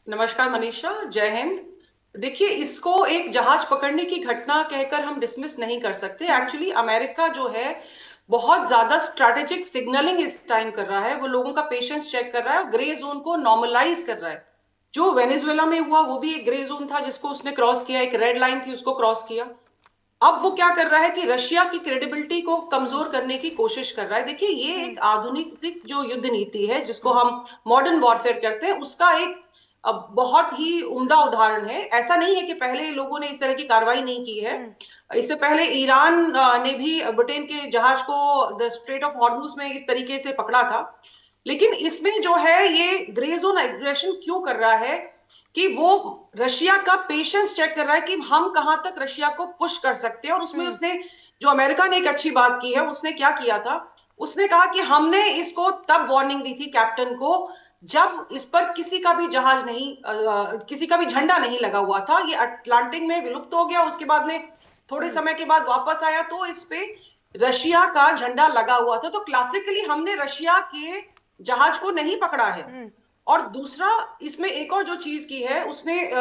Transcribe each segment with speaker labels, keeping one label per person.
Speaker 1: नमस्कार मनीषा, जय हिंद। देखिए, इसको एक जहाज पकड़ने की घटना कहकर हम डिसमिस नहीं कर सकते।
Speaker 2: हम्म।
Speaker 1: एक्चुअली अमेरिका जो है बहुत ज्यादा स्ट्रैटेजिक सिग्नलिंग इस टाइम कर रहा है। वो लोगों का पेशेंस चेक कर रहा है और ग्रे जोन को नॉर्मलाइज कर रहा है। जो वेनेजुएला में हुआ वो भी एक ग्रे जोन था जिसको उसने क्रॉस किया, एक रेड लाइन थी उसको क्रॉस किया। अब वो क्या कर रहा है कि रशिया की क्रेडिबिलिटी को
Speaker 2: हम्म।
Speaker 1: कमजोर करने की कोशिश कर रहा है। देखिए, ये
Speaker 2: हम्म।
Speaker 1: एक आधुनिक जो युद्ध नीति है जिसको
Speaker 2: हम्म।
Speaker 1: हम मॉडर्न वॉरफेयर कहते हैं, उसका एक बहुत ही उम्दा उदाहरण है। ऐसा नहीं है कि पहले लोगों ने इस तरह की कार्रवाई नहीं की है।
Speaker 2: हम्म।
Speaker 1: इससे पहले ईरान ने भी ब्रिटेन के जहाज को द स्ट्रेट ऑफ हॉर्मुज में इस तरीके से पकड़ा था। लेकिन इसमें जो है ये ग्रे जोन एग्रेशन क्यों कर रहा है कि वो रशिया का पेशेंस चेक कर रहा है कि हम कहां तक रशिया को पुश कर सकते हैं। और उसमें
Speaker 2: हम्म।
Speaker 1: उसने जो अमेरिका ने एक अच्छी बात की है, उसने क्या किया था, उसने कहा कि हमने इसको तब वार्निंग दी थी कैप्टन को जब इस पर किसी का भी जहाज नहीं किसी का भी झंडा नहीं लगा हुआ था। ये अटलांटिक में विलुप्त हो गया, उसके बाद में थोड़े
Speaker 2: हम्म।
Speaker 1: समय के बाद वापस आया तो इस पे रशिया का झंडा लगा हुआ था। तो क्लासिकली हमने रशिया के जहाज को नहीं पकड़ा है।
Speaker 2: हम्म।
Speaker 1: और दूसरा, इसमें एक और जो चीज की है, उसने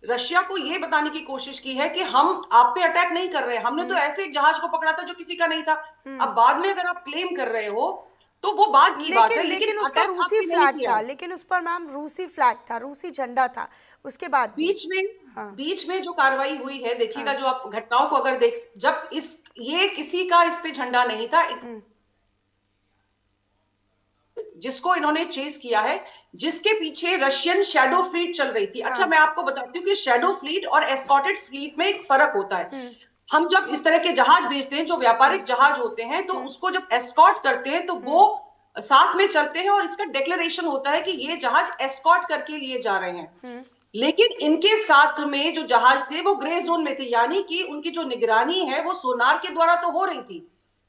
Speaker 1: रशिया को यह बताने की कोशिश की है कि हम आप पे अटैक नहीं कर रहे हैं, हमने तो
Speaker 2: हम्म।
Speaker 1: ऐसे एक जहाज को पकड़ा था जो किसी का नहीं था।
Speaker 2: हम्म।
Speaker 1: अब बाद में अगर आप क्लेम कर रहे हो तो वो बात की बात
Speaker 2: लेकिन
Speaker 1: है, लेकिन
Speaker 2: लेकिन उस पर
Speaker 1: अटैक
Speaker 2: रूसी
Speaker 1: आपने नहीं
Speaker 2: फ्लैग
Speaker 1: किया
Speaker 2: था,
Speaker 1: है।
Speaker 2: लेकिन उस पर मैम रूसी फ्लैग था, रूसी झंडा था उसके बाद भी।
Speaker 1: बीच में
Speaker 2: हाँ।
Speaker 1: बीच में जो कार्रवाई हुई है, देखिएगा,
Speaker 2: हाँ।
Speaker 1: जो आप घटनाओं को अगर देख, जब इस ये किसी का इस पे झंडा नहीं था
Speaker 2: हम्म।
Speaker 1: जिसको इन्होंने चेज किया है, जिसके पीछे रशियन शैडो फ्लीट चल रही थी। अच्छा,
Speaker 2: हाँ।
Speaker 1: मैं आपको बताती हूँ कि शैडो फ्लीट और एस्कॉर्टेड फ्लीट में एक फर्क होता है।
Speaker 2: हम्म।
Speaker 1: हम जब इस तरह के जहाज भेजते हैं जो
Speaker 2: हम्म।
Speaker 1: व्यापारिक जहाज होते हैं, तो
Speaker 2: हम्म।
Speaker 1: उसको जब एस्कॉर्ट करते हैं तो वो
Speaker 2: हम्म।
Speaker 1: साथ में चलते हैं और इसका डिक्लेरेशन होता है कि ये जहाज एस्कॉर्ट करके लिए जा रहे हैं।
Speaker 2: हम्म।
Speaker 1: लेकिन इनके साथ में जो जहाज थे वो ग्रे जोन में थे, यानी कि उनकी जो निगरानी है वो सोनार के द्वारा तो हो रही थी,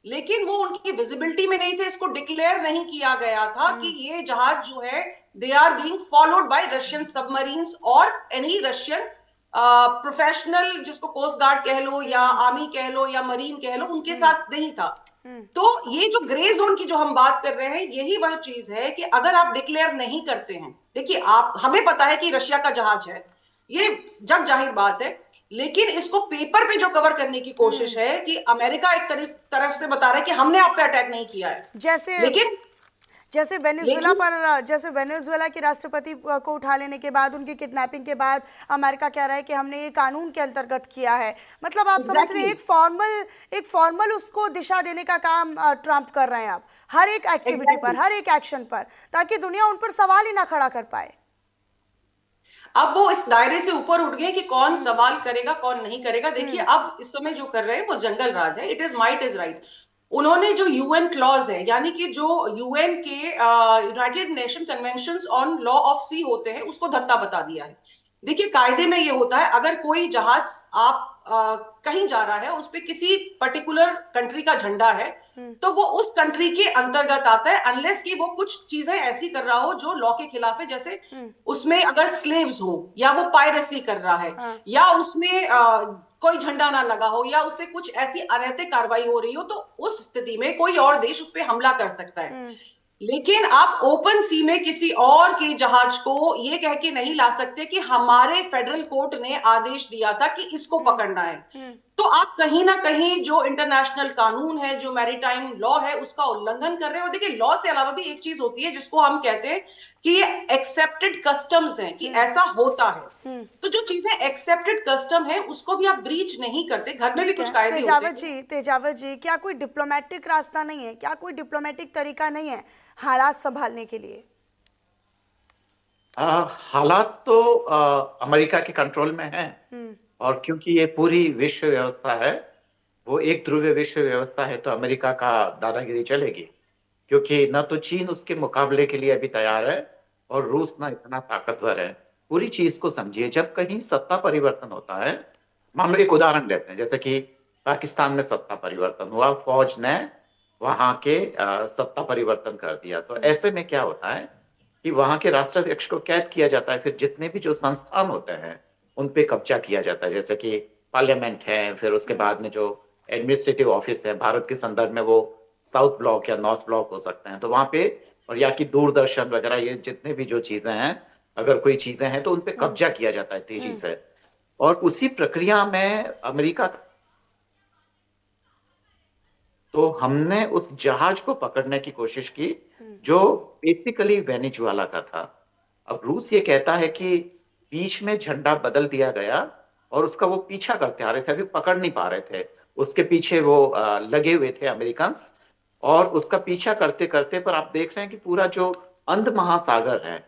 Speaker 1: लेकिन वो उनकी विजिबिलिटी में नहीं थे। इसको डिक्लेयर नहीं किया गया था कि
Speaker 2: हम्म।
Speaker 1: ये जहाज जो है they are being followed by Russian submarines और एनी रशियन प्रोफेशनल, जिसको कोस्ट गार्ड कह लो या
Speaker 2: हम्म।
Speaker 1: आर्मी कह लो या मरीन कह लो, उनके
Speaker 2: हम्म।
Speaker 1: साथ नहीं था।
Speaker 2: हम्म।
Speaker 1: तो ये जो ग्रे जोन की जो हम बात कर रहे हैं, यही वह चीज है कि अगर आप डिक्लेयर नहीं करते हैं, देखिए, आप हमें पता है कि रशिया का जहाज है, ये जग जाहिर बात है। लेकिन इसको पेपर पे जो कवर करने की कोशिश
Speaker 2: हम्म।
Speaker 1: है कि अमेरिका एक तरफ से बता रहा है कि हमने आप पे अटैक नहीं किया है।
Speaker 2: जैसे
Speaker 1: लेकिन
Speaker 2: जैसे वेनेजुएला
Speaker 1: लेकिन
Speaker 2: पर, जैसे वेनेजुएला के राष्ट्रपति को उठा लेने के बाद, उनकी किडनैपिंग के बाद अमेरिका कह रहा है कि हमने ये कानून के अंतर्गत किया है। मतलब आप समझ रहे हैं,
Speaker 1: एग्जैक्टली
Speaker 2: एक फॉर्मल उसको दिशा देने का काम ट्रम्प कर रहे हैं आप, हर एक एक्टिविटी पर,
Speaker 1: एग्जैक्टली
Speaker 2: हर एक एक्शन पर, ताकि दुनिया उन पर सवाल ही ना खड़ा कर पाए।
Speaker 1: अब वो इस दायरे से ऊपर उठ गए कि कौन
Speaker 2: हम्म।
Speaker 1: सवाल करेगा कौन नहीं करेगा। देखिए,
Speaker 2: हम्म।
Speaker 1: अब इस समय जो कर रहे हैं वो जंगल राज है। It is might is right. उन्होंने जो यूएन क्लॉज है, यानी कि जो यूएन के United Nation Convention on Law of Sea होते हैं, उसको धत्ता बता दिया है। देखिए, कायदे में ये होता है, अगर कोई जहाज आप कहीं जा रहा है, उस पे किसी पर्टिकुलर कंट्री का झंडा है,
Speaker 2: हम्म।
Speaker 1: तो वो उस कंट्री के अंतर्गत आता है, अनलेस कि वो कुछ चीजें ऐसी कर रहा हो जो लॉ के खिलाफ है। जैसे
Speaker 2: हम्म।
Speaker 1: उसमें अगर स्लेव्स हो, या वो पायरेसी कर रहा है,
Speaker 2: हाँ।
Speaker 1: या उसमें कोई झंडा ना लगा हो, या उससे कुछ ऐसी अनैतिक कार्रवाई हो रही हो, तो उस स्थिति में कोई और देश उस पर हमला कर सकता है।
Speaker 2: हम्म।
Speaker 1: लेकिन आप ओपन सी में किसी और के जहाज को ये कह के नहीं ला सकते कि हमारे फेडरल कोर्ट ने आदेश दिया था कि इसको
Speaker 2: हम्म।
Speaker 1: पकड़ना है।
Speaker 2: हम्म।
Speaker 1: तो आप कहीं ना कहीं जो इंटरनेशनल कानून है, जो मैरीटाइम लॉ है, उसका उल्लंघन कर रहे हैं। और देखिए, लॉ से अलावा भी एक चीज होती है जिसको हम कहते हैं कि ये एक्सेप्टेड कस्टम्स हैं, कि
Speaker 2: हम्म।
Speaker 1: ऐसा होता है।
Speaker 2: हम्म।
Speaker 1: तो जो चीजें एक्सेप्टेड कस्टम है उसको भी आप ब्रीच नहीं करते। घर में भी
Speaker 2: ठीक
Speaker 1: कुछ
Speaker 2: है
Speaker 1: कायदे होते
Speaker 2: तेजावत
Speaker 1: हैं।
Speaker 2: जी, तेजावत जी, क्या कोई डिप्लोमेटिक रास्ता नहीं है, क्या कोई डिप्लोमेटिक तरीका नहीं है हालात संभालने के लिए?
Speaker 3: हालात तो अमेरिका के कंट्रोल में हैं।
Speaker 2: हम्म।
Speaker 3: और क्योंकि ये पूरी विश्व व्यवस्था है, वो एक ध्रुवीय विश्व व्यवस्था है, तो अमेरिका का दादागिरी चलेगी। क्योंकि न तो चीन उसके मुकाबले के लिए अभी तैयार है, और रूस ना इतना ताकतवर है। पूरी चीज को समझिए, जब कहीं सत्ता परिवर्तन होता है, मान लो एक उदाहरण लेते हैं, जैसे कि पाकिस्तान में सत्ता परिवर्तन हुआ, फौज ने वहां के सत्ता परिवर्तन कर दिया, तो
Speaker 2: हम्म।
Speaker 3: ऐसे में क्या होता है कि वहां के राष्ट्राध्यक्ष को कैद किया जाता है। फिर जितने भी जो संस्थान होते हैं उन पे कब्जा किया जाता है, जैसे कि पार्लियामेंट है, फिर उसके
Speaker 2: हम्म।
Speaker 3: बाद में जो एडमिनिस्ट्रेटिव ऑफिस है, भारत के संदर्भ में वो साउथ ब्लॉक या नॉर्थ ब्लॉक हो सकते हैं, तो वहां पे, और या कि दूरदर्शन वगैरह, ये जितने भी जो चीजें हैं, अगर कोई चीजें हैं तो उन पे कब्जा किया जाता है तेजी से। और उसी प्रक्रिया में अमेरिका, तो हमने उस जहाज को पकड़ने की कोशिश की जो बेसिकली वेनेजुएला का था। अब रूस ये कहता है कि बीच में झंडा बदल दिया गया और उसका वो पीछा करते आ रहे थे, अभी पकड़ नहीं पा रहे थे। उसके पीछे वो लगे हुए थे अमेरिकन्स, और उसका पीछा करते करते, पर आप देख रहे हैं कि पूरा जो अंध महासागर है,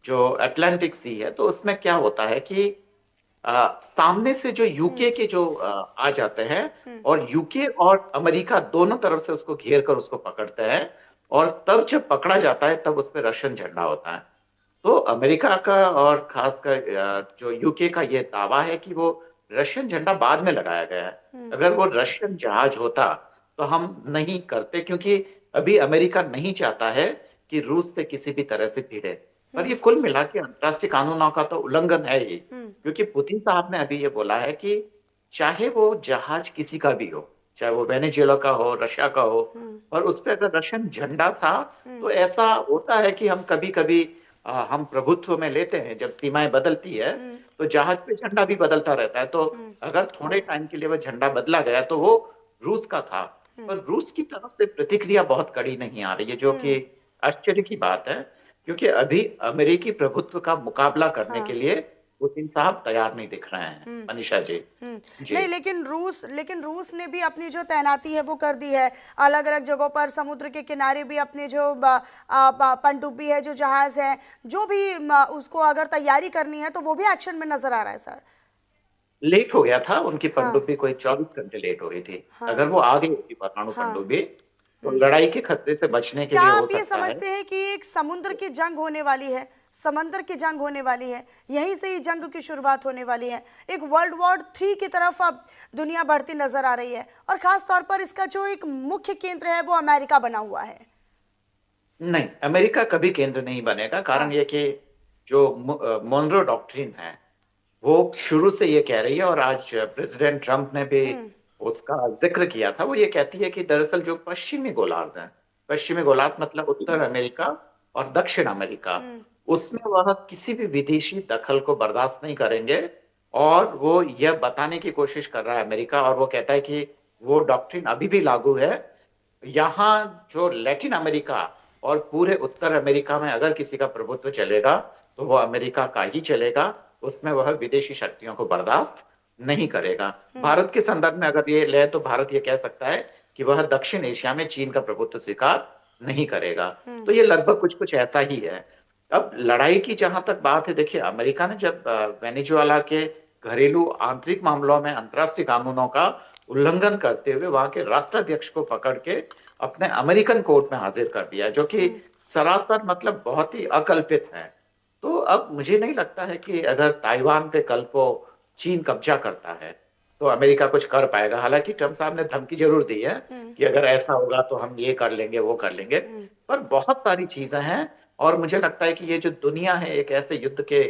Speaker 3: जो अटलांटिक सी है, तो उसमें क्या होता है कि सामने से जो यूके के जो आ जाते हैं, और यूके और अमेरिका दोनों तरफ से उसको घेर कर उसको पकड़ते हैं, और तब जब पकड़ा जाता है तब उस पर रशियन झंडा होता है। तो अमेरिका का और खासकर जो यूके का ये दावा है कि वो रशियन झंडा बाद में लगाया गया है। अगर वो रशियन जहाज होता तो हम नहीं करते, क्योंकि अभी अमेरिका नहीं चाहता है कि रूस से किसी भी तरह से भिड़े। पर ये कुल मिला के अंतर्राष्ट्रीय कानूनों का तो उल्लंघन है ही, क्योंकि पुतिन साहब ने अभी ये बोला है कि चाहे वो जहाज किसी का भी हो, चाहे वो वेनेजुएला का हो, रशिया का हो, और उस पे अगर रशियन झंडा था, तो ऐसा होता है कि हम कभी कभी हम प्रभुत्व में लेते हैं, जब सीमाएं बदलती है तो जहाज पे झंडा भी बदलता रहता है। तो अगर थोड़े टाइम के लिए वो झंडा बदला गया तो वो रूस का था, पर रूस की तरफ से प्रतिक्रिया बहुत कड़ी नहीं आ रही है, जो कि आश्चर्य की बात है, क्योंकि अभी अमेरिकी प्रभुत्व का मुकाबला करने के लिए पुतिन साहब तैयार नहीं दिख रहे हैं, मनीषा जी। जी।
Speaker 2: नहीं, लेकिन रूस ने भी अपनी जो तैनाती है वो कर दी है अलग अलग जगहों पर। समुद्र के किनारे भी अपने जो पनडुब्बी है, जो जहाज है, जो भी उसको अगर तैयारी करनी है तो वो भी एक्शन में नजर आ रहा है सर।
Speaker 3: लेट हो गया था, उनकी
Speaker 2: हाँ,
Speaker 3: पनडुब्बी कोई 24 घंटे लेट हो गई थी।
Speaker 2: हाँ,
Speaker 3: अगर वो आ गई होती परमाणु
Speaker 2: हाँ।
Speaker 3: पनडुब्बी, तो लड़ाई के खतरे से बचने के
Speaker 2: क्या
Speaker 3: लिए हो
Speaker 2: आप ये
Speaker 3: सकता है।
Speaker 2: समझते हैं कि एक समुद्र की जंग होने वाली है, समंदर की जंग होने वाली है, यहीं से ही जंग की शुरुआत होने वाली है? एक वर्ल्ड वॉर 3 की तरफ अब दुनिया बढ़ती नजर आ रही है, और खास तौर पर इसका जो एक मुख्य केंद्र है वो अमेरिका बना हुआ है।
Speaker 3: नहीं, अमेरिका कभी केंद्र नहीं बनेगा। कारण
Speaker 2: हाँ,
Speaker 3: ये कि जो मोनरो डॉक्ट्रिन है, वो शुरू से ये कह रही है, और आज प्रेसिडेंट ट्रंप ने भी उसका जिक्र किया था। वो ये कहती है कि दरअसल जो पश्चिमी गोलार्ध है, पश्चिमी गोलार्ध मतलब उत्तर अमेरिका और दक्षिण अमेरिका, उसमें वह किसी भी विदेशी दखल को बर्दाश्त नहीं करेंगे। और वो यह बताने की कोशिश कर रहा है अमेरिका, और वो कहता है कि वो डॉक्ट्रिन अभी भी लागू है। यहाँ जो लैटिन अमेरिका और पूरे उत्तर अमेरिका में अगर किसी का प्रभुत्व चलेगा तो वो अमेरिका का ही चलेगा, उसमें वह विदेशी शक्तियों को बर्दाश्त नहीं करेगा। भारत के संदर्भ में अगर ये ले तो भारत ये कह सकता है कि वह दक्षिण एशिया में चीन का प्रभुत्व स्वीकार नहीं करेगा। तो ये लगभग कुछ कुछ ऐसा ही है। अब लड़ाई की जहां तक बात है, देखिए अमेरिका ने जब वेनेजुएला के घरेलू आंतरिक मामलों में अंतर्राष्ट्रीय कानूनों का उल्लंघन करते हुए वहां के राष्ट्राध्यक्ष को पकड़ के अपने अमेरिकन कोर्ट में हाजिर कर दिया, जो कि सरासर मतलब बहुत ही अकल्पित है। तो अब मुझे नहीं लगता है कि अगर ताइवान पे कल को चीन कब्जा करता है तो अमेरिका कुछ कर पाएगा। हालांकि ट्रम्प साहब ने धमकी जरूर दी है कि अगर ऐसा होगा तो हम ये कर लेंगे, वो कर लेंगे, पर बहुत सारी चीजें हैं। और मुझे लगता है कि ये जो दुनिया है एक ऐसे युद्ध के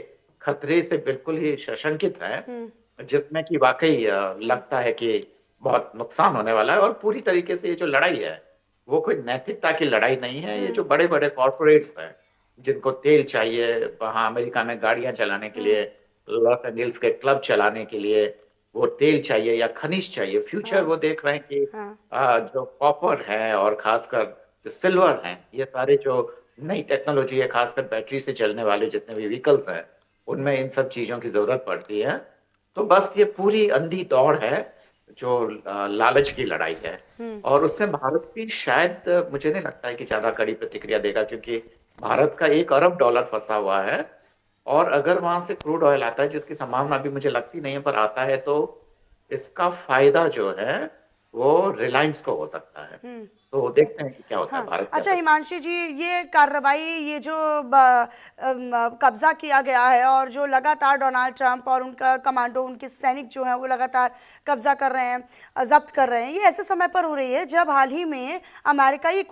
Speaker 3: खतरे से बिल्कुल ही सशंकित है, जिसमें कि वाकई लगता है कि बहुत नुकसान होने वाला है। और पूरी तरीके से ये जो लड़ाई है वो कोई नैतिकता की लड़ाई नहीं है। ये जो बड़े बड़े कॉर्पोरेट्स हैं जिनको तेल चाहिए, वहां अमेरिका में गाड़ियां चलाने के लिए, लॉस एंजल्स के क्लब चलाने के लिए वो तेल चाहिए या खनिज चाहिए। फ्यूचर वो देख रहे हैं कि जो कॉपर है और खासकर जो सिल्वर है, ये सारे जो नई टेक्नोलॉजी है, खासकर बैटरी से चलने वाले जितने भी व्हीकल्स हैं, उनमें इन सब चीजों की जरूरत पड़ती है। तो बस ये पूरी अंधी दौड़ है जो लालच की लड़ाई है। और उसमें भारत भी शायद मुझे नहीं लगता है कि ज्यादा कड़ी प्रतिक्रिया देगा, क्योंकि भारत का $1 अरब फंसा हुआ है। और अगर वहां से क्रूड ऑयल आता है, जिसकी संभावना भी मुझे लगती नहीं है, पर आता है, तो इसका फायदा जो है वो रिलायंस को हो सकता है। तो देखते हैं कि क्या होता है,
Speaker 2: हाँ,
Speaker 3: भारत क्या
Speaker 2: अच्छा
Speaker 3: करता
Speaker 2: हिमांशी जी, ये कार्रवाई, ये जो कब्जा किया गया है और जो लगातार डोनाल्ड ट्रंप और उनका कमांडो, उनके सैनिक जो हैं वो लगातार कब्जा कर रहे हैं, जब्त कर रहे हैं, ये ऐसे समय पर हो रही है जब हाल ही में अमेरिका ये